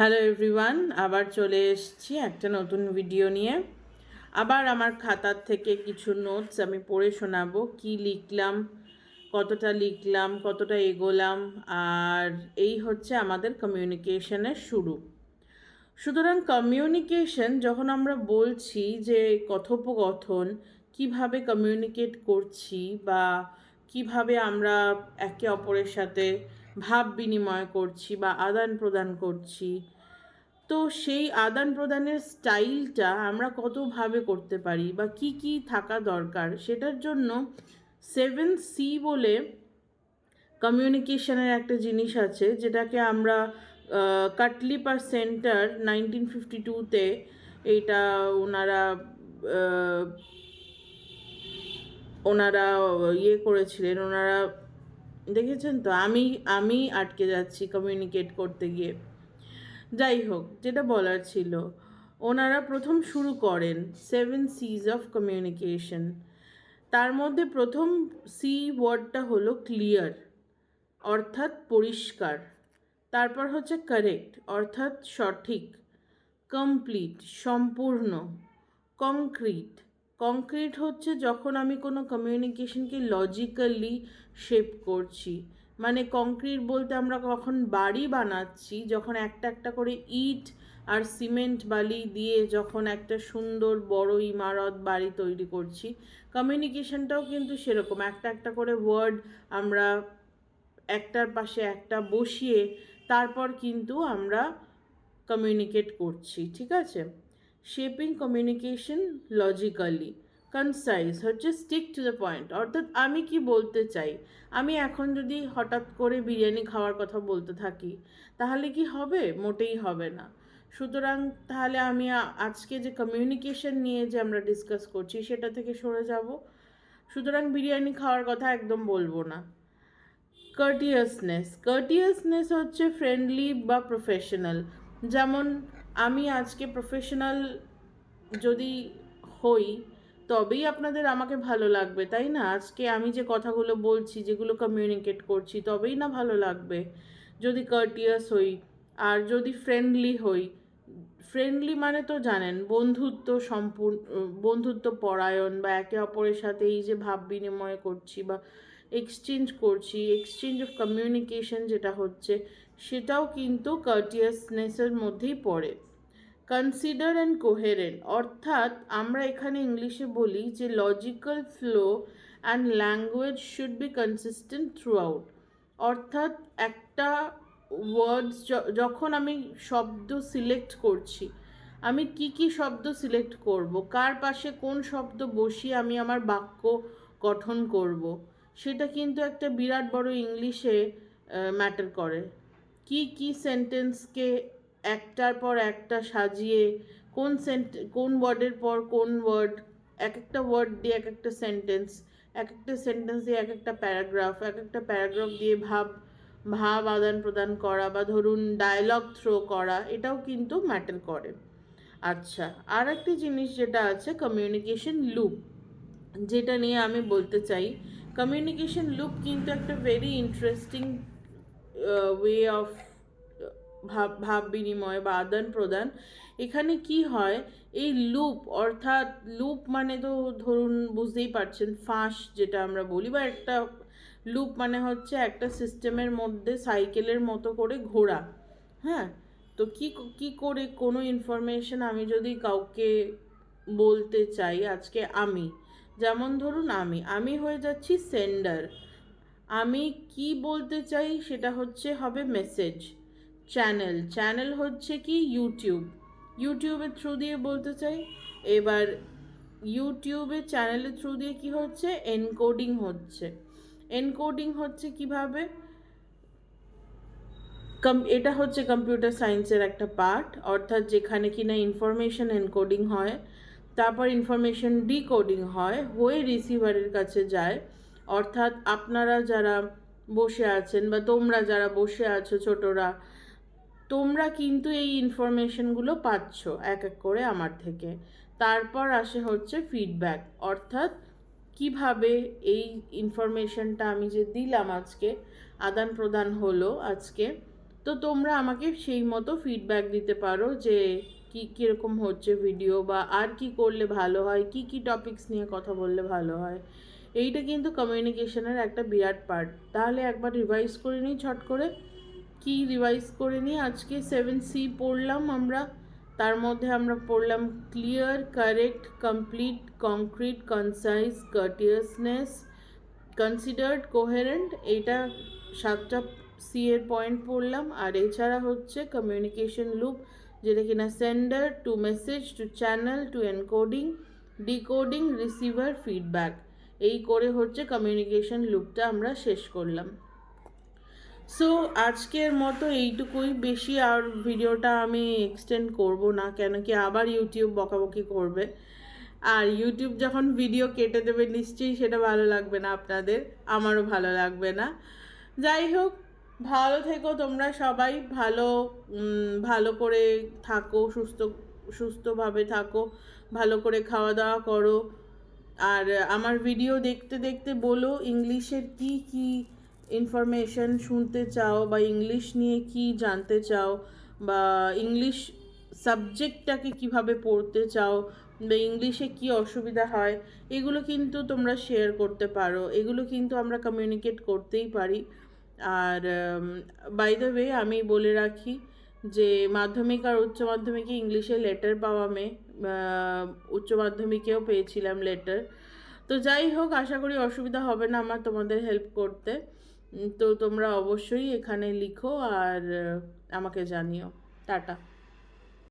Hello everyone, আবার চলে এসেছি একটা নতুন ভিডিও নিয়ে। আবার আমার খাতার থেকে কিছু নোটস আমি পড়ে শোনাবো, কি লিখলাম, কতটা এগোলাম। আর এই হচ্ছে আমাদের কমিউনিকেশনের শুরু। সুতরাং কমিউনিকেশন যখন আমরা বলছি যে কথোপকথন, কিভাবে কমিউনিকেট করছি বা কিভাবে আমরা একে অপরের সাথে ভাব বিনিময় করছি বা আদান প্রদান করছি, তো সেই আদান প্রদানের স্টাইলটা আমরা কতভাবে করতে পারি বা কি কি থাকা দরকার, সেটার জন্য 7C বলে কমিউনিকেশনের একটা জিনিস আছে, যেটাকে আমরা কাটলি পার সেন্টার 1952-তে এটা ওনারা আহ, ওনারা ইয়ে করেছিলেন। ওনারা দেখেছেন তো, আমি আমি আটকে যাচ্ছি কমিউনিকেট করতে গিয়ে। যাই হোক, যেটা বলার ছিল, ওনারা প্রথম শুরু করেন 7 C's অফ কমিউনিকেশন। তার মধ্যে প্রথম সি ওয়ার্ডটা হলো ক্লিয়ার, অর্থাৎ পরিষ্কার। তারপর হচ্ছে কারেক্ট, অর্থাৎ সঠিক। কমপ্লিট, সম্পূর্ণ। কংক্রিট, কংক্রিট হচ্ছে যখন আমি কোনো কমিউনিকেশনকে লজিক্যালি শেপ করছি। মানে কংক্রিট বলতে আমরা কখন বাড়ি বানাচ্ছি, যখন একটা একটা করে ইট আর সিমেন্ট বালি দিয়ে যখন একটা সুন্দর বড় ইমারত বাড়ি তৈরি করছি, কমিউনিকেশনটাও কিন্তু সেরকম। একটা একটা করে ওয়ার্ড আমরা একটার পাশে একটা বসিয়ে তারপর কিন্তু আমরা কমিউনিকেট করছি, ঠিক আছে? Shaping communication logically. কনসাইজ হচ্ছে স্টিক টু দ্য পয়েন্ট, অর্থাৎ আমি কি বলতে চাই। আমি এখন যদি হঠাৎ করে বিরিয়ানি খাওয়ার কথা বলতে থাকি, তাহলে কি হবে? মোটেই হবে না। সুতরাং তাহলে আমি আজকে যে কমিউনিকেশন নিয়ে যে আমরা ডিসকাস করছি সেটা থেকে সরে যাব। সুতরাং বিরিয়ানি খাওয়ার কথা একদম বলবো না। কার্টিয়াসনেস হচ্ছে ফ্রেন্ডলি বা প্রফেশনাল। যেমন আমি আজকে প্রফেশনাল যদি হই, তবেই আপনাদের আমাকে ভালো লাগবে, তাই না? আজকে আমি যে কথাগুলো বলছি, যেগুলো কমিউনিকেট করছি, তবেই না ভালো লাগবে যদি কার্টিয়াস হই। আর যদি ফ্রেন্ডলি হই, ফ্রেন্ডলি মানে তো জানেন, বন্ধুত্ব সম্পূর্ণ, বন্ধুত্ব পরায়ণ, বা একে অপরের সাথে এই যে ভাব বিনিময় করছি বা এক্সচেঞ্জ অফ কমিউনিকেশন যেটা হচ্ছে, সেটাও কিন্তু কার্টিয়াসনেসের মধ্যেই পড়ে। কনসিডার অ্যান্ড কোহেরেন্ট, অর্থাৎ আমরা এখানে ইংলিশে বলি যে logical flow and language should be consistent through out. অর্থাৎ একটা ওয়ার্ডস যখন আমি শব্দ সিলেক্ট করছি, আমি কি কি শব্দ সিলেক্ট করব, কার পাশে কোন শব্দ বসিয়ে আমি আমার বাক্য গঠন করব, সেটা কিন্তু একটা বিরাট বড় ইংলিশে ম্যাটার করে। কি কি সেন্টেন্সকে একটার পর একটা সাজিয়ে কোন ওয়ার্ডের পর কোন ওয়ার্ড, এক একটা ওয়ার্ড দিয়ে এক একটা সেন্টেন্স, এক একটা সেন্টেন্স দিয়ে এক একটা প্যারাগ্রাফ, এক একটা প্যারাগ্রাফ দিয়ে ভাব ভাব আদান প্রদান করা, বা ধরুন ডায়লগ থ্রো করা, এটাও কিন্তু ম্যাটার করে। আচ্ছা, আর একটি জিনিস যেটা আছে কমিউনিকেশন লুপ, যেটা নিয়ে আমি বলতে চাই। কমিউনিকেশন লুপ কিন্তু একটা ভেরি ইন্টারেস্টিং ওয়ে অফ ভাব বিনিময় বা আদান প্রদান। এখানে কি হয়, এই লুপ, অর্থাৎ লুপ মানে তো ধরুন বুঝতেই পারছেন, ফাঁস যেটা আমরা বলি, বা একটা লুপ মানে হচ্ছে একটা সিস্টেমের মধ্যে সাইকেলের মতো করে ঘোরা। হ্যাঁ, তো কি করে কোনো ইনফরমেশন আমি যদি কাউকে বলতে চাই, আজকে আমি, যেমন ধরুন আমি হয়ে যাচ্ছি সেন্ডার। আমি কি বলতে চাই সেটা হবে মেসেজ। চ্যানেল হচ্ছে কি ইউটিউবের থ্রু দিয়ে বলতে চাই। এবার ইউটিউবের চ্যানেলের থ্রু দিয়ে কি হচ্ছে, এনকোডিং হচ্ছে কিভাবে, এটা হচ্ছে কম্পিউটার সায়েন্সের একটা পার্ট, অর্থাৎ যেখানে কিনা ইনফরমেশন এনকোডিং হয়, তারপর ইনফরমেশন ডিকোডিং হয়ে রিসিভারের কাছে যায়। অর্থাৎ আপনারা যারা বসে আছেন বা তোমরা যারা বসে আছো ছোটরা, তোমরা কিন্তু এই ইনফরমেশনগুলো পাচ্ছ এক এক করে আমার থেকে। তারপর আসে হচ্ছে ফিডব্যাক, অর্থাৎ কিভাবে এই ইনফরমেশনটা আমি যে দিলাম আজকে, আদান প্রদান হলো আজকে, তো তোমরা আমাকে সেই মতো ফিডব্যাক দিতে পারো যে কীরকম হচ্ছে ভিডিও, বা আর কি করলে ভালো হয়, কি টপিকস নিয়ে কথা বললে ভালো হয়। এইটা কিন্তু কমিউনিকেশনের একটা বিরাট পার্ট। তাহলে একবার রিভাইজ করে নিই ঝট করে। কি রিভাইজ করে নিই? আজকে 7C পড়লাম আমরা। তার মধ্যে আমরা পড়লাম clear, correct, complete, concrete, concise, courteousness, considered, coherent. এইটা 7টা সি এর পয়েন্ট পড়লাম। আর এছাড়া হচ্ছে কমিউনিকেশন লুপ, যেটা কিনা sender to message to channel to encoding, decoding, receiver, feedback. এই করে হচ্ছে কমিউনিকেশন লুপটা আমরা শেষ করলাম। সো আজকের মতো এইটুকুই, বেশি আর ভিডিওটা আমি এক্সটেন্ড করব না, কেন কি আবার ইউটিউব বকাবকি করবে। আর ইউটিউব যখন ভিডিও কেটে দেবে নিশ্চয়ই সেটা ভালো লাগবে না আপনাদের, আমারও ভালো লাগবে না। যাই হোক, ভালো থেকো তোমরা সবাই, ভালো করে থাকো, সুস্থভাবে থাকো, ভালো করে খাওয়া দাওয়া করো। আর আমার ভিডিও দেখতে দেখতে বলো ইংলিশের কি ইনফরমেশন শুনতে চাও, বা ইংলিশ নিয়ে কি জানতে চাও, বা ইংলিশ সাবজেক্টটাকে কিভাবে পড়তে চাও, বা ইংলিশে কি অসুবিধা হয়, এগুলো কিন্তু তোমরা শেয়ার করতে পারো। এগুলো কিন্তু আমরা কমিউনিকেট করতেই পারি। আর বাই দ্য ওয়ে আমি বলে রাখি যে মাধ্যমিক আর উচ্চ মাধ্যমিকে ইংলিশে লেটার পাওয়া উচ্চ মাধ্যমিকেও পেয়েছিলাম লেটার। তো যাই হোক, আশা করি অসুবিধা হবে না আমার তোমাদের হেল্প করতে। তো তোমরা অবশ্যই এখানে লিখো আর আমাকে জানিও। টাটা।